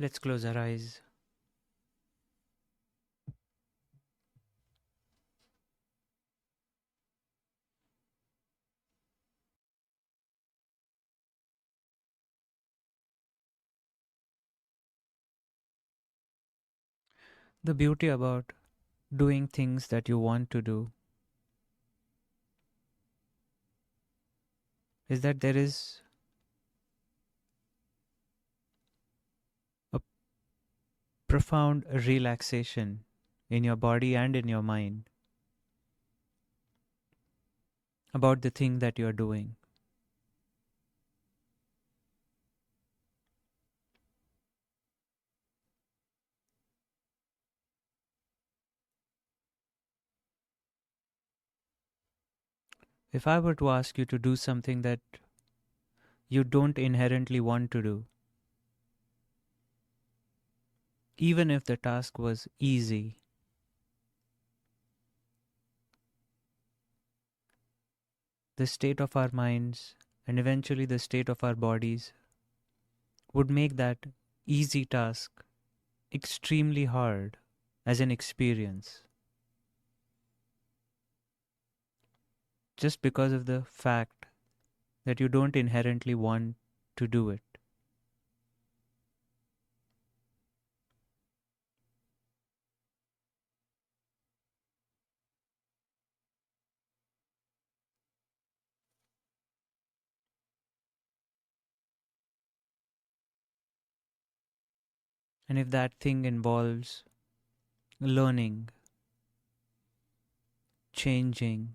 Let's close our eyes. The beauty about doing things that you want to do is that there is a profound relaxation in your body and in your mind about the thing that you're doing. If I were to ask you to do something that you don't inherently want to do, even if the task was easy, the state of our minds and eventually the state of our bodies would make that easy task extremely hard as an experience, just because of the fact that you don't inherently want to do it. And if that thing involves learning, changing,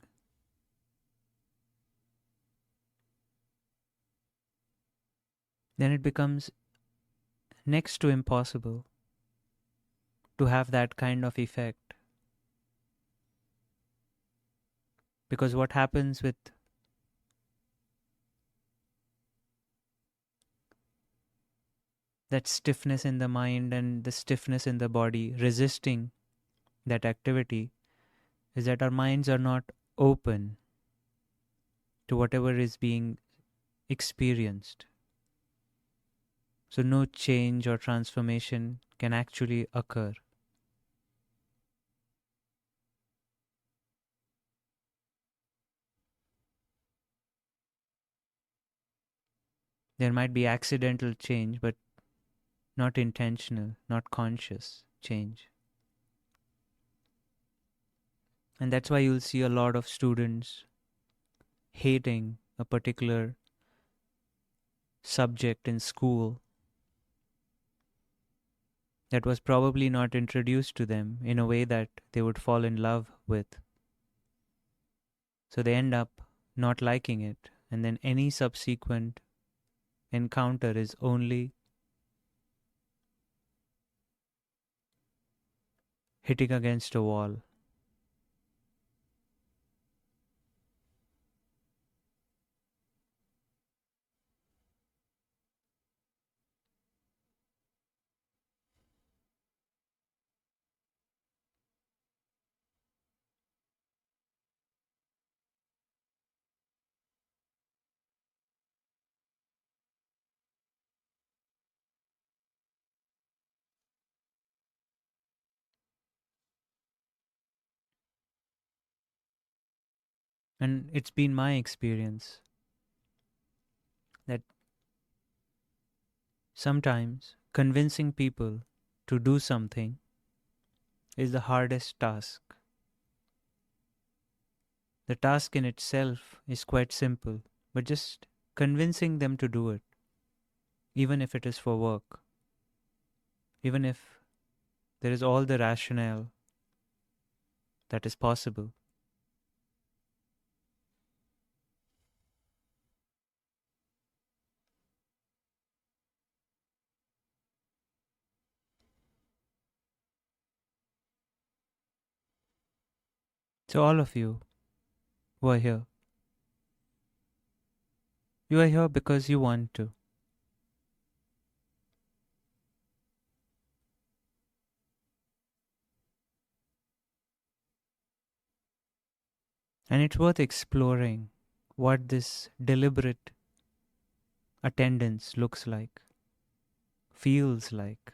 then it becomes next to impossible to have that kind of effect. Because what happens with that stiffness in the mind and the stiffness in the body resisting that activity is that our minds are not open to whatever is being experienced. So no change or transformation can actually occur. There might be accidental change, but not intentional, not conscious change. And that's why you'll see a lot of students hating a particular subject in school that was probably not introduced to them in a way that they would fall in love with. So they end up not liking it, and then any subsequent encounter is only hitting against a wall. And it's been my experience that sometimes convincing people to do something is the hardest task. The task in itself is quite simple, but just convincing them to do it, even if it is for work, even if there is all the rationale that is possible. So, all of you who are here, you are here because you want to. And it's worth exploring what this deliberate attendance looks like, feels like.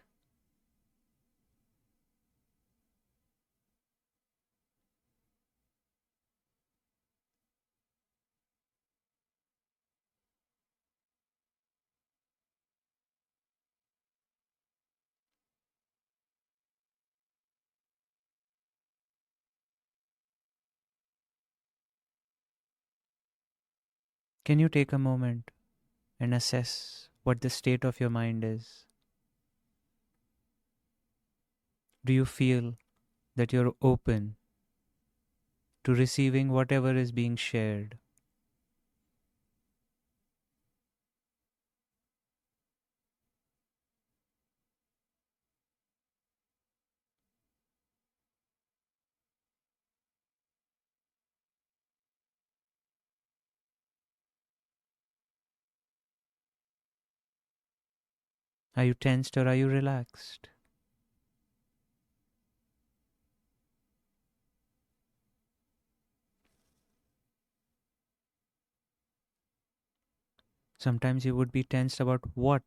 Can you take a moment and assess what the state of your mind is? Do you feel that you're open to receiving whatever is being shared? Are you tensed or are you relaxed? Sometimes you would be tensed about what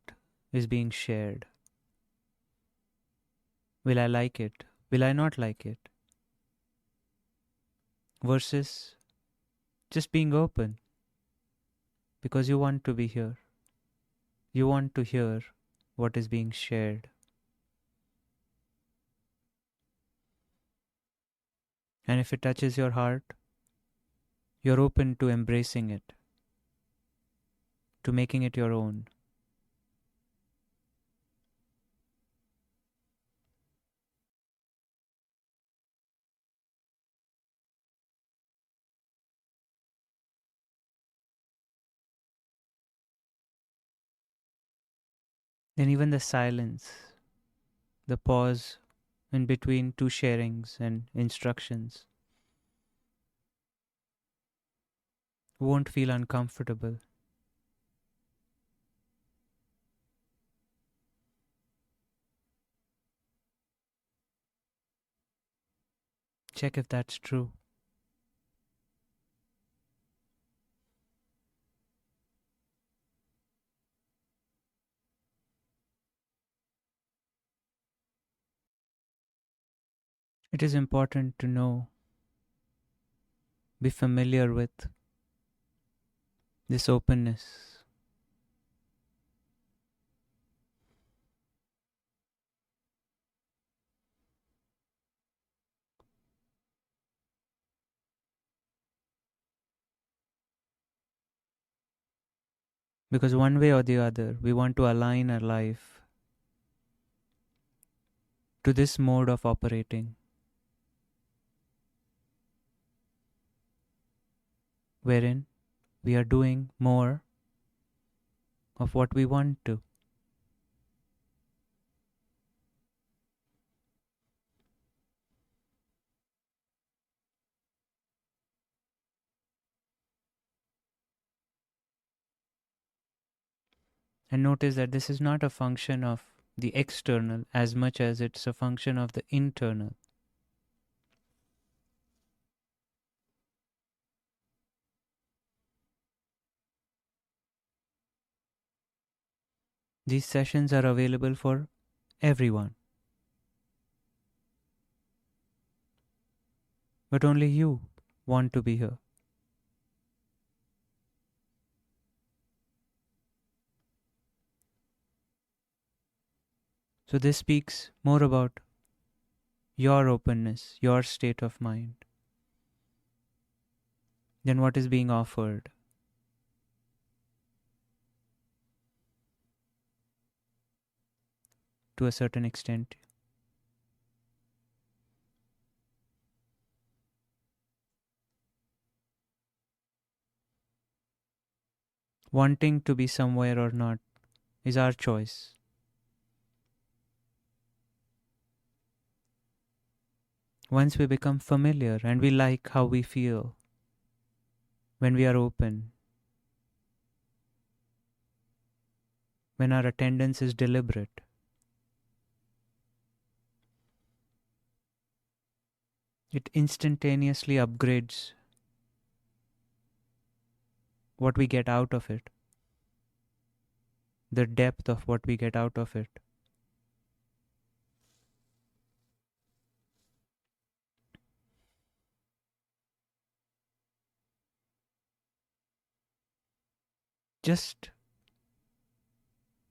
is being shared. Will I like it? Will I not like it? Versus just being open because you want to be here. You want to hear what is being shared. And if it touches your heart, you're open to embracing it, to making it your own. Then, even the silence, the pause in between two sharings and instructions won't feel uncomfortable. Check if that's true. It is important to know, be familiar with this openness. Because one way or the other, we want to align our life to this mode of operating, wherein we are doing more of what we want to. And notice that this is not a function of the external as much as it's a function of the internal. These sessions are available for everyone, but only you want to be here. So, this speaks more about your openness, your state of mind, than what is being offered. To a certain extent, wanting to be somewhere or not is our choice. Once we become familiar and we like how we feel when we are open, when our attendance is deliberate, it instantaneously upgrades what we get out of it, the depth of what we get out of it. Just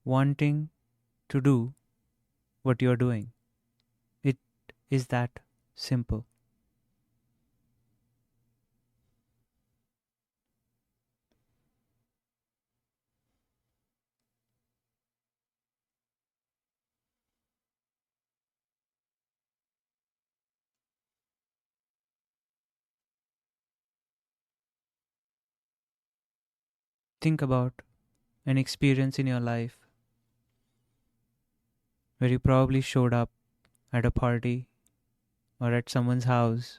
wanting to do what you're doing. It is that simple. think about an experience in your life where you probably showed up at a party or at someone's house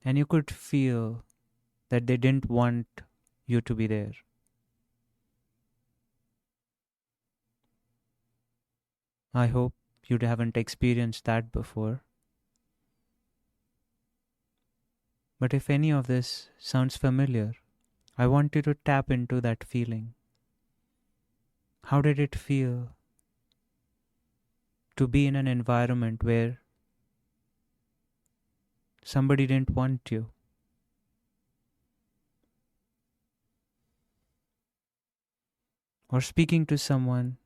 and you could feel that they didn't want you to be there. I hope you haven't experienced that before. But if any of this sounds familiar, I want you to tap into that feeling. How did it feel to be in an environment where somebody didn't want you? Or speaking to someone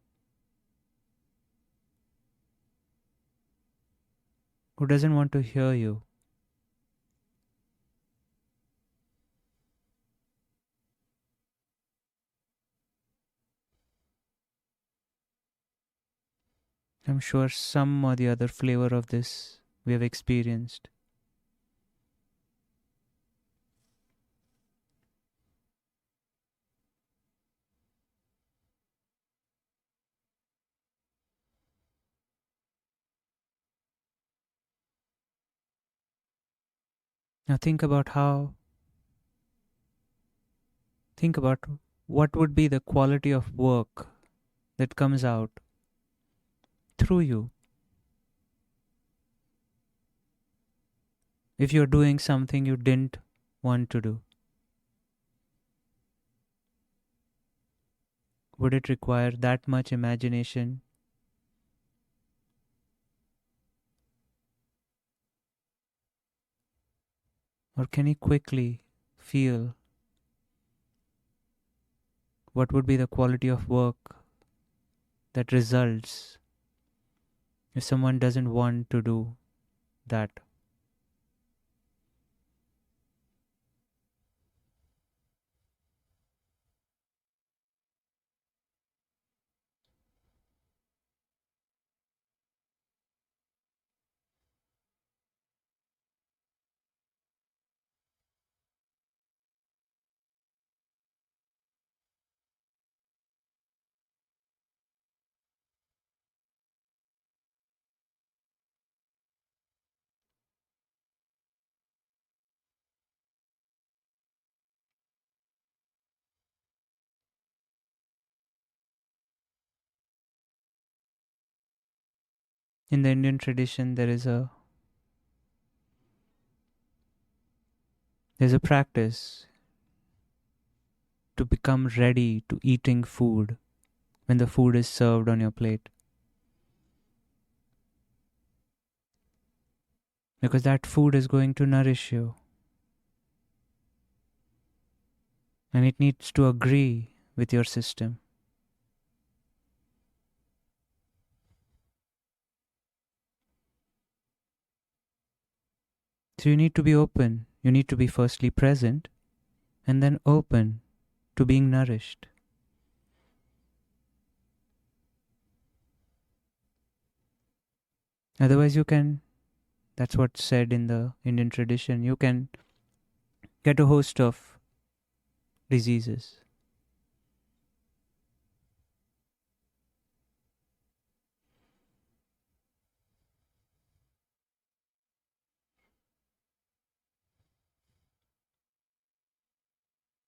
who doesn't want to hear you? I'm sure some or the other flavor of this we have experienced. Now think about what would be the quality of work that comes out through you if you're doing something you didn't want to do. Would it require that much imagination? Or can you quickly feel what would be the quality of work that results if someone doesn't want to do that? In the Indian tradition, there's a practice to become ready to eating food when the food is served on your plate, because that food is going to nourish you and it needs to agree with your system. So you need to be open. You need to be firstly present and then open to being nourished. Otherwise, that's what's said in the Indian tradition, you can get a host of diseases.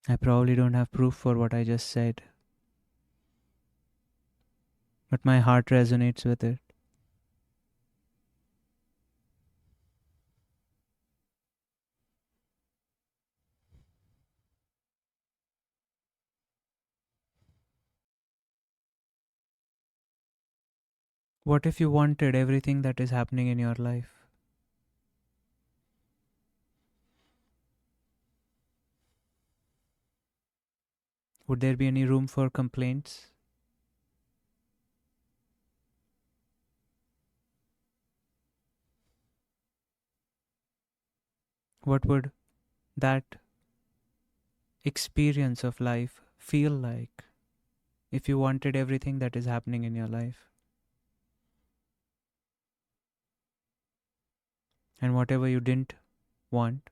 I probably don't have proof for what I just said, but my heart resonates with it. What if you wanted everything that is happening in your life? Would there be any room for complaints? What would that experience of life feel like if you wanted everything that is happening in your life? And whatever you didn't want,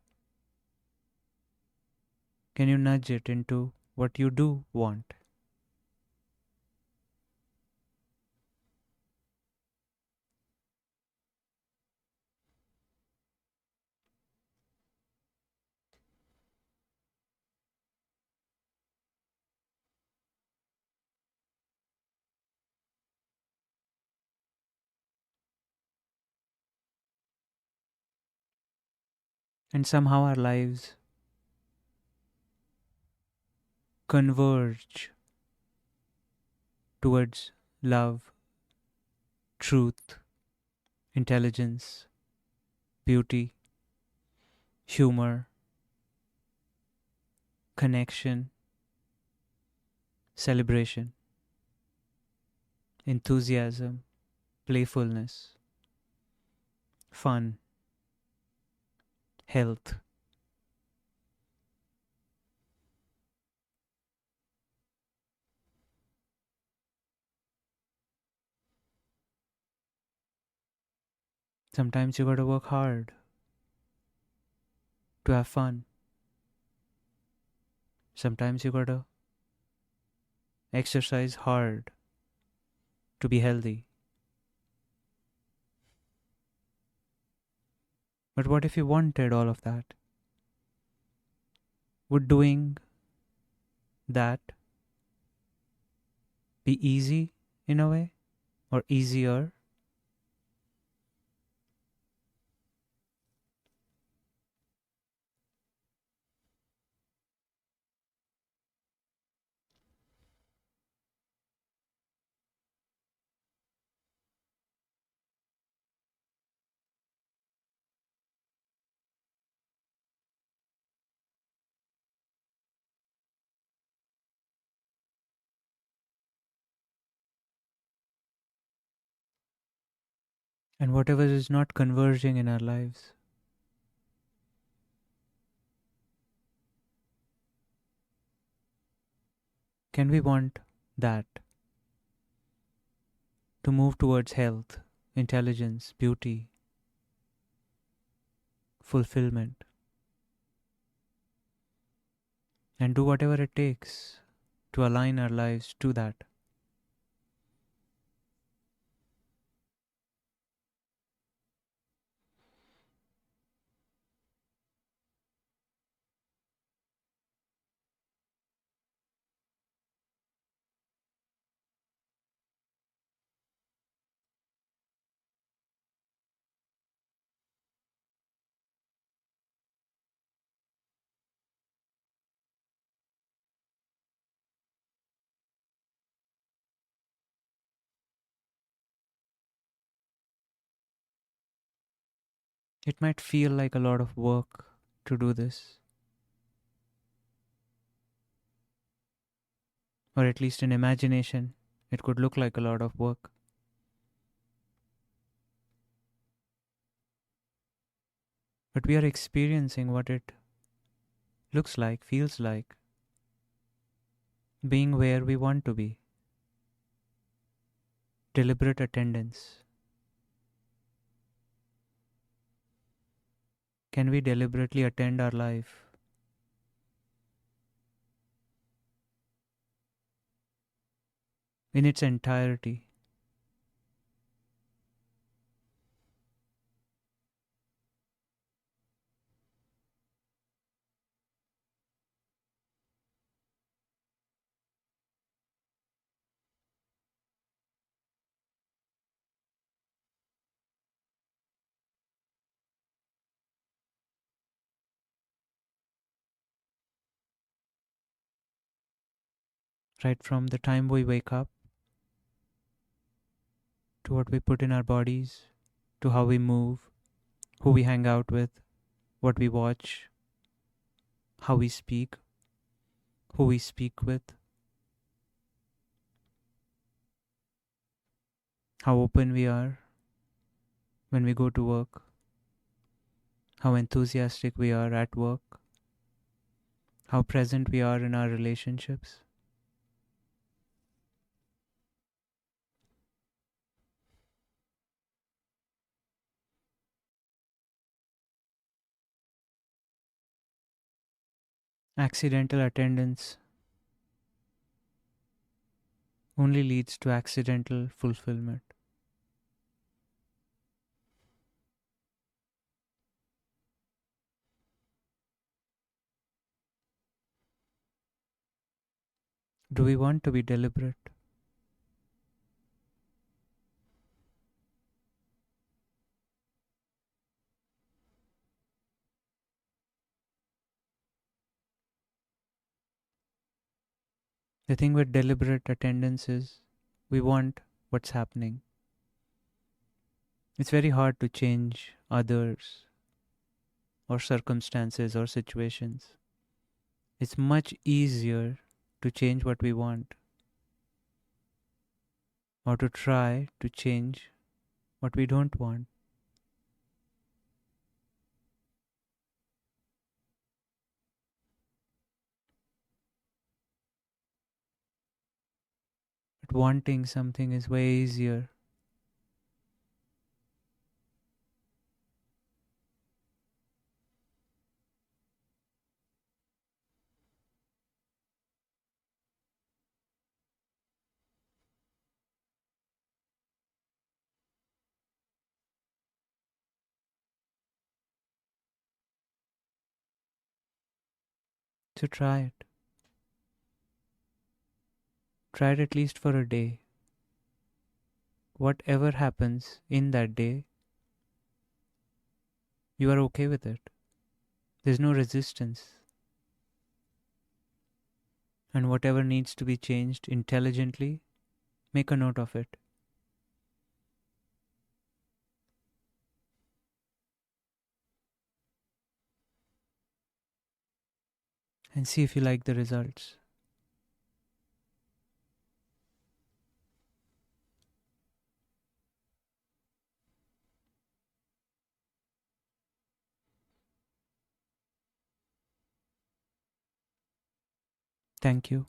can you nudge it into what you do want. And somehow our lives converge towards love, truth, intelligence, beauty, humor, connection, celebration, enthusiasm, playfulness, fun, health. Sometimes you gotta work hard to have fun. Sometimes you gotta exercise hard to be healthy. But what if you wanted all of that? Would doing that be easy in a way or easier? And whatever is not converging in our lives, can we want that to move towards health, intelligence, beauty, fulfillment, and do whatever it takes to align our lives to that? It might feel like a lot of work to do this, or at least in imagination, it could look like a lot of work. But we are experiencing what it looks like, feels like, being where we want to be. Deliberate attendance. Can we deliberately attend our life in its entirety? Right from the time we wake up to what we put in our bodies, to how we move, who we hang out with, what we watch, how we speak, who we speak with, how open we are when we go to work, how enthusiastic we are at work, how present we are in our relationships. Accidental attendance only leads to accidental fulfillment. Do we want to be deliberate? The thing with deliberate attendance is we want what's happening. It's very hard to change others or circumstances or situations. It's much easier to change what we want or to try to change what we don't want. But wanting something is way easier. So try it. Try it at least for a day. Whatever happens in that day, you are okay with it. There's no resistance. And whatever needs to be changed intelligently, make a note of it and see if you like the results. Thank you.